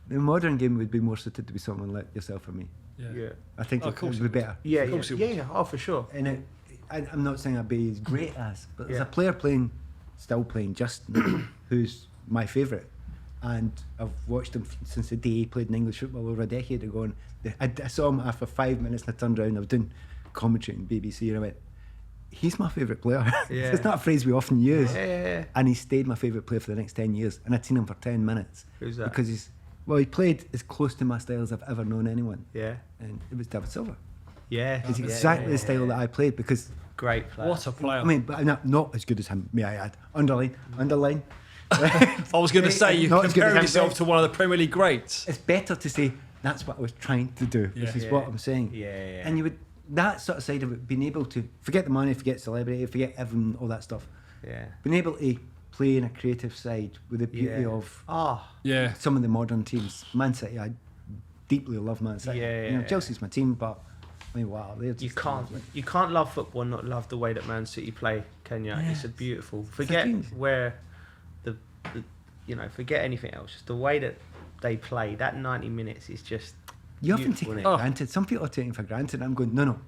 the modern game would be more suited to be someone like yourself or me. Yeah. I think Of it course would be it better. Yeah, Of course it would. oh for sure. And I'm not saying I'd be as great as, but there's Yeah. a player still playing just now, who's my favourite. And I've watched him since the day he played in English football over a decade ago. And I saw him after 5 minutes and I turned around, I was doing commentary on BBC and I went, he's my favourite player. Yeah. It's not a phrase we often use. Yeah. And he stayed my favourite player for the next 10 years. And I'd seen him for 10 minutes. Who's that? Because he played as close to my style as I've ever known anyone. Yeah. And it was David Silva. Yeah. It's exactly the style that I played because, Great player. What a player. I mean, but not as good as him, may I add. Underline. I was going to say, you're Not as good as comparing him, yourself right? to one of the Premier League greats. It's better to say that's what I was trying to do, which is what I'm saying. Yeah. And you would, that sort of side of it, being able to forget the money, forget celebrity, forget everything, all that stuff. Yeah. Being able to play in a creative side with the beauty of Yeah. some of the modern teams. Man City, I deeply love Man City. Yeah. Chelsea's my team, but I mean, wow, they're You just can't love football and not love the way that Man City play, can you? It's a beautiful. Forget dream. where the forget anything else. Just the way that they play. That 90 minutes is just. You often beautiful, take it innit? for granted. Some people are taking it for granted. I'm going, no.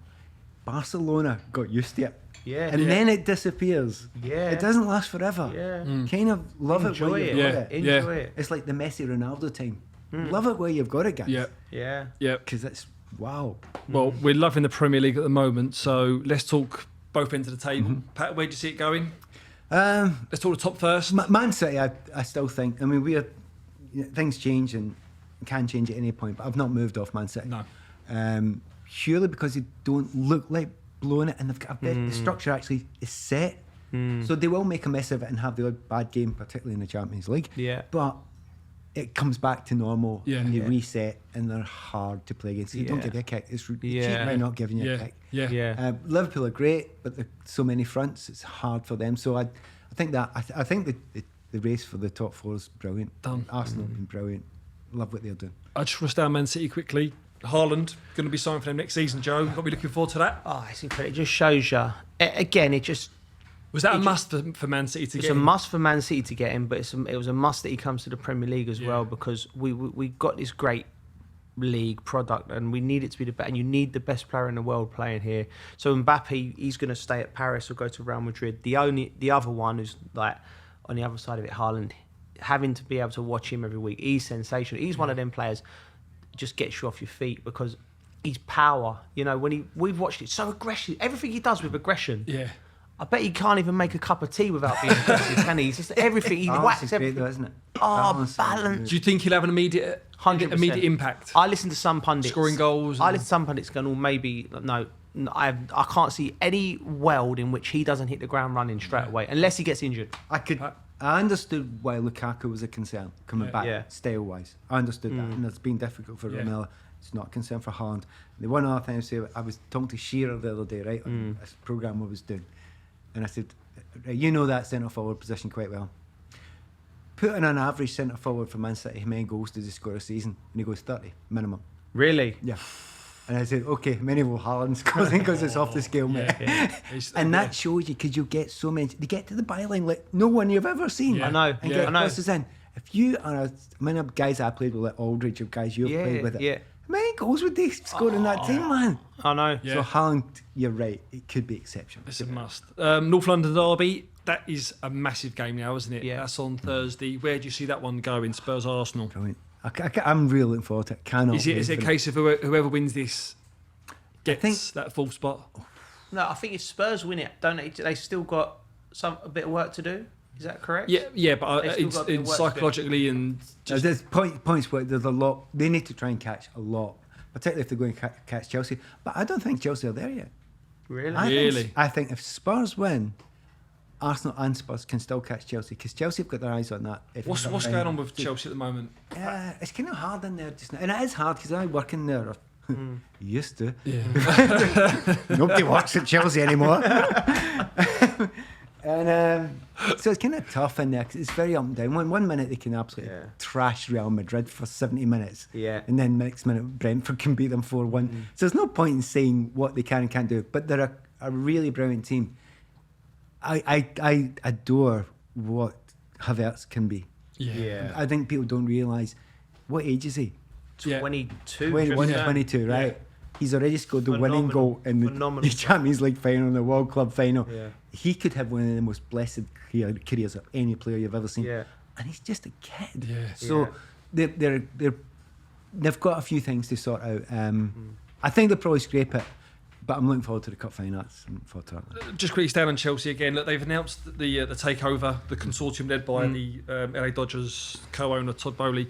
Barcelona got used to it. Yeah. And then it disappears. Yeah. It doesn't last forever. Yeah. Kind of love it Enjoy where it. you've got Yeah. it. Enjoy it. It's like the Messi Ronaldo time. Love it where you've got it, guys. Yeah. Yeah. Yeah. Because it's wow. Well, we're loving the Premier League at the moment, so let's talk both ends of the table. Pat, where do you see it going? Let's talk the top first. Man City, I still think. I mean, things change and can change at any point. But I've not moved off Man City. No. Surely because they don't look like blowing it, and they've got a bit. The structure actually is set, so they will make a mess of it and have the odd bad game, particularly in the Champions League. Yeah. But it comes back to normal, Yeah. and they Yeah. reset, and they're hard to play against. They don't Yeah. give you a kick. It's cheap Yeah. by not giving you a kick. Yeah. Liverpool are great, but there's so many fronts. It's hard for them. So I think that I think the race for the top four is brilliant. Done. Arsenal have been brilliant. Love what they're doing. I just want to stay on Man City quickly. Haaland going to be signed for them next season, Joe. Got to be looking forward to that. Oh, it's incredible. It just shows you. Again, it just. Was that a It must for Man City to It's get a him? must for Man City to get him, but it was a must that he comes to the Premier League as well, because we got this great league product and we need it to be the best. And you need the best player in the world playing here. So Mbappe, he's going to stay at Paris or go to Real Madrid. The other one who's like on the other side of it, Haaland, having to be able to watch him every week, he's sensational. He's one of them players just gets you off your feet because he's power. You know, we've watched it so aggressive. Everything he does with aggression. Yeah. I bet he can't even make a cup of tea without being aggressive, can he? He's just everything. He Balance whacks is great everything. though, isn't it? Oh, Balance. balance. Do you think he'll have an immediate 100%. impact? I listen to some pundits. Scoring goals I and- listen to some pundits going, well, maybe, no, I can't see any world in which he doesn't hit the ground running straight away, unless he gets injured. I understood why Lukaku was a concern coming back Yeah. style-wise. I understood that, and it's been difficult for Yeah. Romelu. It's not a concern for Haaland. The one other thing I say, I was talking to Shearer the other day, right, on this programme I was doing, and I said, right, you know that centre forward position quite well. Put in an average centre forward for Man City, how many goals does he score a season? And he goes 30 minimum. Really? Yeah. And I said, okay, many will Haaland score because it's off the scale, mate. And that shows you, because you get so many, they get to the byline like no one you've ever seen. Yeah. I know. And Yeah. get I know. crosses in. If you are guys I played with, like Aldridge, or guys you've played with, Yeah. how many goals would they score in that team, man? I know. Yeah. So Haaland, you're right, it could be exceptional. It's a must. North London derby. That is a massive game now, isn't it? Yeah. That's on Thursday. Where do you see that one going? Spurs Arsenal. Brilliant. I'm really looking forward to it. Cannot Is it a wait for case of whoever wins this gets think- that full spot? No, I think if Spurs win it, don't they still got a bit of work to do? Is that correct? Yeah, but They've still got to it's work psychologically and just There's points where there's a lot. They need to try and catch a lot, particularly if they're going to catch Chelsea. But I don't think Chelsea are there yet. Really? I think if Spurs win, Arsenal and Spurs can still catch Chelsea because Chelsea have got their eyes on that. What's going on with Chelsea at the moment? It's kind of hard in there just now, and it is hard because I work in there. Used to. Yeah. Nobody works at Chelsea anymore. And so it's kind of tough in there because it's very up and down. One minute they can absolutely trash Real Madrid for 70 minutes. Yeah. And then next minute Brentford can beat them 4-1. So there's no point in saying what they can and can't do. But they're a really brilliant team. I adore what Havertz can be. Yeah. I think people don't realise what age is he? 22. 22, right? Yeah. He's already scored the winning goal in the Champions League final and the World Club final. Yeah. He could have one of the most blessed careers of any player you've ever seen. Yeah. And he's just a kid. Yeah. So they've got a few things to sort out. I think they'll probably scrape it, but I'm looking forward to the cup final. I'm looking forward to that. Just quickly staying on Chelsea again. Look, they've announced the takeover, the consortium led by the LA Dodgers co-owner Todd Bowley.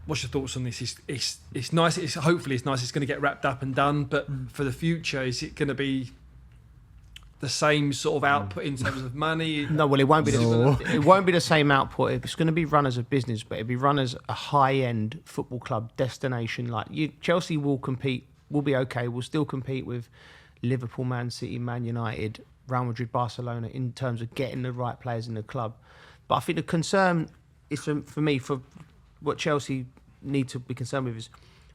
What's your thoughts on this? It's nice. Hopefully it's nice. It's going to get wrapped up and done. But for the future, is it going to be the same sort of output in terms of money? No, well, it won't be. It won't be the same output. It's going to be run as a business, but it'll be run as a high-end football club destination. Chelsea will compete. Will be okay. We'll still compete with Liverpool, Man City, Man United, Real Madrid, Barcelona in terms of getting the right players in the club. But I think the concern is for me for what Chelsea need to be concerned with is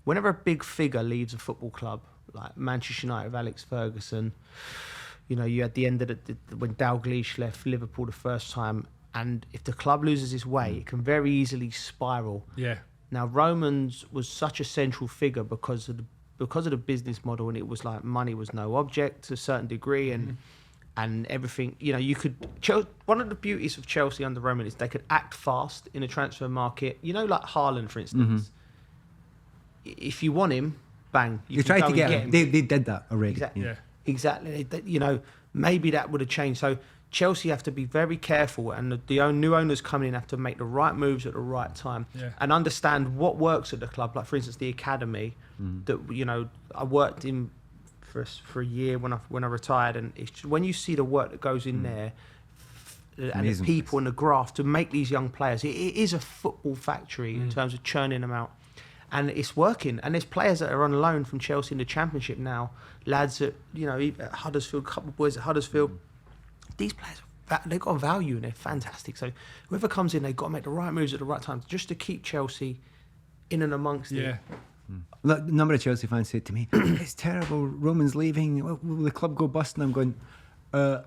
whenever a big figure leaves a football club, like Manchester United with Alex Ferguson, you had the end of when Dalglish left Liverpool the first time, and if the club loses its way, it can very easily spiral. Yeah. Now Romans was such a central figure because of the business model, and it was like money was no object to a certain degree, and everything. One of the beauties of Chelsea under Roman is they could act fast in a transfer market. Like Haaland, for instance. If you want him, bang. You tried to get him. They did that already. Exactly. Yeah. Exactly. Maybe that would have changed. So Chelsea have to be very careful, and the new owners coming in have to make the right moves at the right time and understand what works at the club. Like, for instance, the academy that I worked in for a year when I retired, and when you see the work that goes in there and amazing. The people and the graft to make these young players, it is a football factory in terms of churning them out, and it's working. And there's players that are on loan from Chelsea in the Championship now, lads at at Huddersfield, a couple of boys at Huddersfield. These players, they've got value and they're fantastic. So whoever comes in, they've got to make the right moves at the right time just to keep Chelsea in and amongst it. Look, a number of Chelsea fans said to me, "It's terrible. Roman's leaving. Will the club go bust?" And I'm going,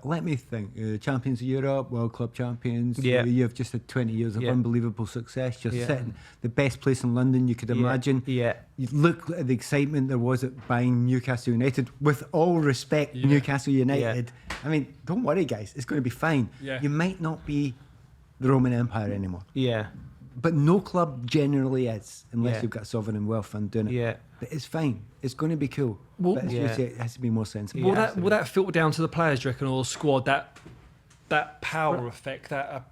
"Let me think. Champions of Europe, World Club champions. Yeah. You've just had 20 years of unbelievable success. You're Yeah. sitting the best place in London you could imagine. Yeah. You look at the excitement there was at buying Newcastle United. With all respect, Newcastle United. I mean, don't worry, guys. It's going to be fine. Yeah. You might not be the Roman Empire anymore. Yeah. But no club generally is, unless you've got sovereign wealth fund doing it. Yeah. But it's fine. It's going to be cool. Well, but as you say, it has to be more sensible. Will that filter down to the players, do you reckon, or the squad? That power effect, that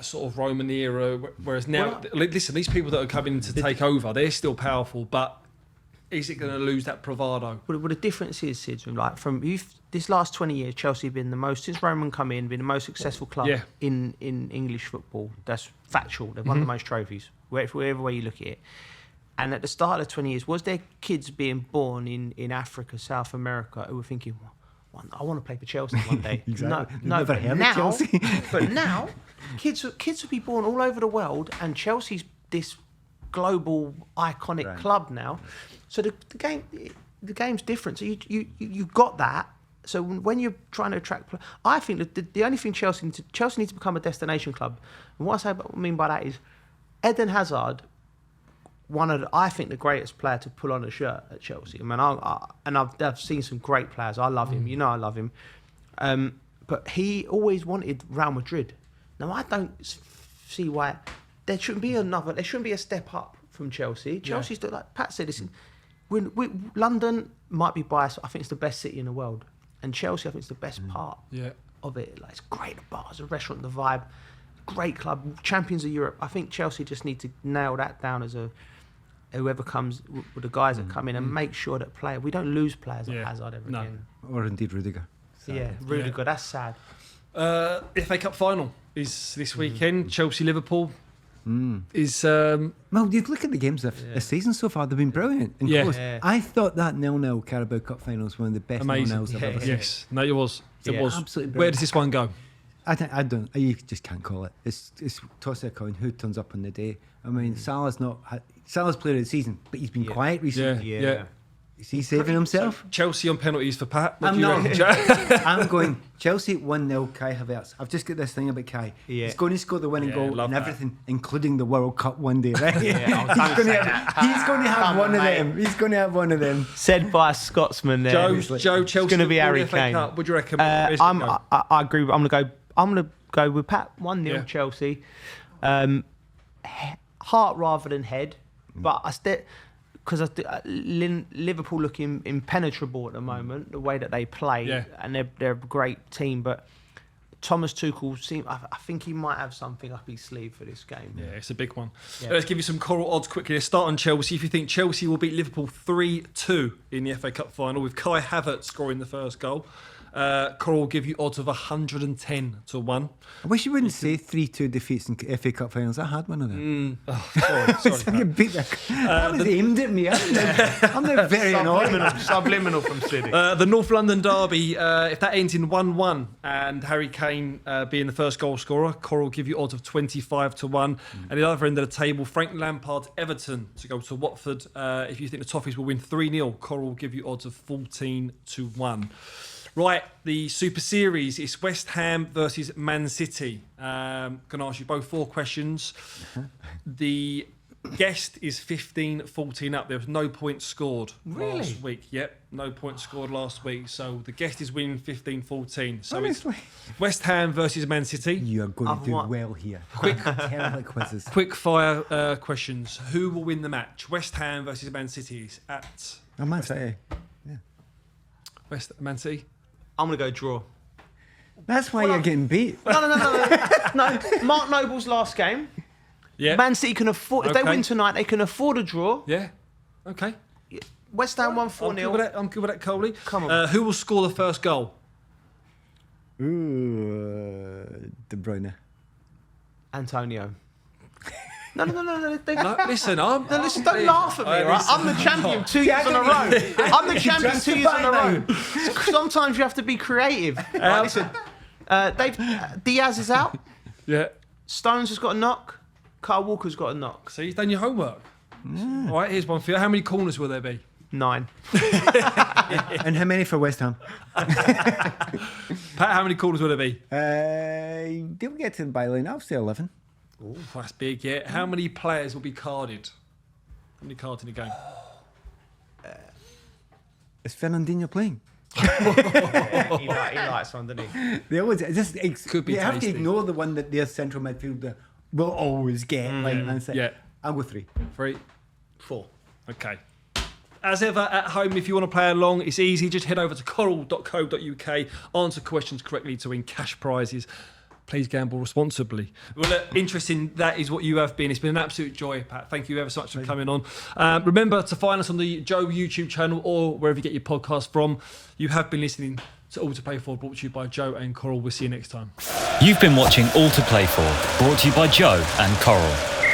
sort of Roman era. Whereas now, listen, these people that are coming to take over, they're still powerful. But is it going to lose that bravado? Well, the difference is, Sid, this last 20 years, Chelsea have been since Roman come in, been the most successful club in English football. That's factual. They've won the most trophies, wherever way you look at it. And at the start of the 20 years, was there kids being born in Africa, South America, who were thinking, I want to play for Chelsea one day? Exactly. No. Never heard of Chelsea. But now, kids will be born all over the world, and Chelsea's this global iconic club now. So the game's different. So you got that. So when you're trying to attract, I think that the only thing Chelsea needs to become a destination club. And what I mean by that is, Eden Hazard, I think the greatest player to pull on a shirt at Chelsea. I mean, I've seen some great players. I love him. I love him. But he always wanted Real Madrid. Now I don't see why there shouldn't be a step up from Chelsea. Chelsea's like Pat said. Listen, London might be biased. I think it's the best city in the world. And Chelsea, I think, is the best part. Yeah. of it. Like, it's great, the bars, the restaurant, the vibe, great club, champions of Europe. I think Chelsea just need to nail that down as whoever comes with the guys that come in and make sure that we don't lose players like Hazard ever again. Or indeed Rudiger. Sad. Yeah, Rudiger, that's sad. FA Cup final is this weekend. Chelsea-Liverpool is... Well, you look at the games this season so far, they've been brilliant. And close. I thought that 0-0 Carabao Cup final was one of the best 0-0s I've ever seen. Yes, no, it was. It was. Absolutely brilliant. Where does this one go? I don't. You just can't call it. It's toss a coin. Who turns up on the day? I mean, Salah's player of the season, but he's been quiet recently. Yeah. Is he saving himself? Chelsea on penalties for Pat. I'm going Chelsea 1-0 Kai Havertz. I've just got this thing about Kai. Yeah. He's going to score the winning goal and everything, including the World Cup one day, right? He's going to have one of them. He's going to have one of them. Said by a Scotsman there. Joe, Chelsea. It's going to be Harry Kane. What do you reckon? I agree. I'm going to go with Pat. 1-0 Chelsea. Heart rather than head, but I still. Because Liverpool look impenetrable at the moment, the way that they play, and they're a great team. But Thomas Tuchel I think he might have something up his sleeve for this game. Yeah, it's a big one. Yeah. Let's give you some Coral odds quickly. Let's start on Chelsea. If you think Chelsea will beat Liverpool 3-2 in the FA Cup final, with Kai Havertz scoring the first goal, Coral will give you odds of 110-1. I wish you wouldn't say 3-2 defeats in FA Cup finals. I had one of them. Sorry. That was aimed at me. I'm not very annoying. Subliminal from City. The North London derby, if that ends in 1-1 and Harry Kane being the first goal scorer, Coral will give you odds of 25-1. And the other end of the table, Frank Lampard's Everton to go to Watford. If you think the Toffees will win 3-0, Coral will give you odds of 14-1. Right, the Super Series, it's West Ham versus Man City. Going to ask you both 4 questions. The guest is 15-14 up. There was no points scored last week. Yep, no points scored last week. So the guest is winning 15-14. So honestly, it's West Ham versus Man City. You are going to do well here. Terrible quizzes. Quick fire questions. Who will win the match? West Ham versus Man City at... Man City. Yeah. Man City? I'm going to go draw. That's why you're getting beat. No. Mark Noble's last game. Yeah. Man City can afford... If they win tonight, they can afford a draw. Yeah. Okay. West Ham won 4-0. I'm good with that, Coley. Come on. Who will score the first goal? Ooh, De Bruyne. Antonio. No. Listen, don't laugh at me, right? I'm the champion 2 years in a row. I'm the champion 2 years in a row. Sometimes you have to be creative. Right, listen, Diaz is out. Yeah. Stones has got a knock. Kyle Walker's got a knock. So you've done your homework. Yeah. All right, here's one for you. How many corners will there be? 9. And how many for West Ham? Pat, how many corners will there be? They'll get to the byline. I'll say 11. Oh, that's big, yeah. How many players will be carded? How many cards in the game? Is Fernandinho playing? he likes one, doesn't he? They always could be. You have to ignore the one that their central midfielder will always get. Yeah. I'll go 3. 3. 4. Okay. As ever, at home, if you want to play along, it's easy. Just head over to coral.co.uk, answer questions correctly to win cash prizes. Please gamble responsibly. Well, interesting, that is what you have been. It's been an absolute joy, Pat. Thank you ever so much for coming on. Remember to find us on the Joe YouTube channel or wherever you get your podcast from. You have been listening to All To Play For, brought to you by Joe and Coral. We'll see you next time. You've been watching All To Play For, brought to you by Joe and Coral.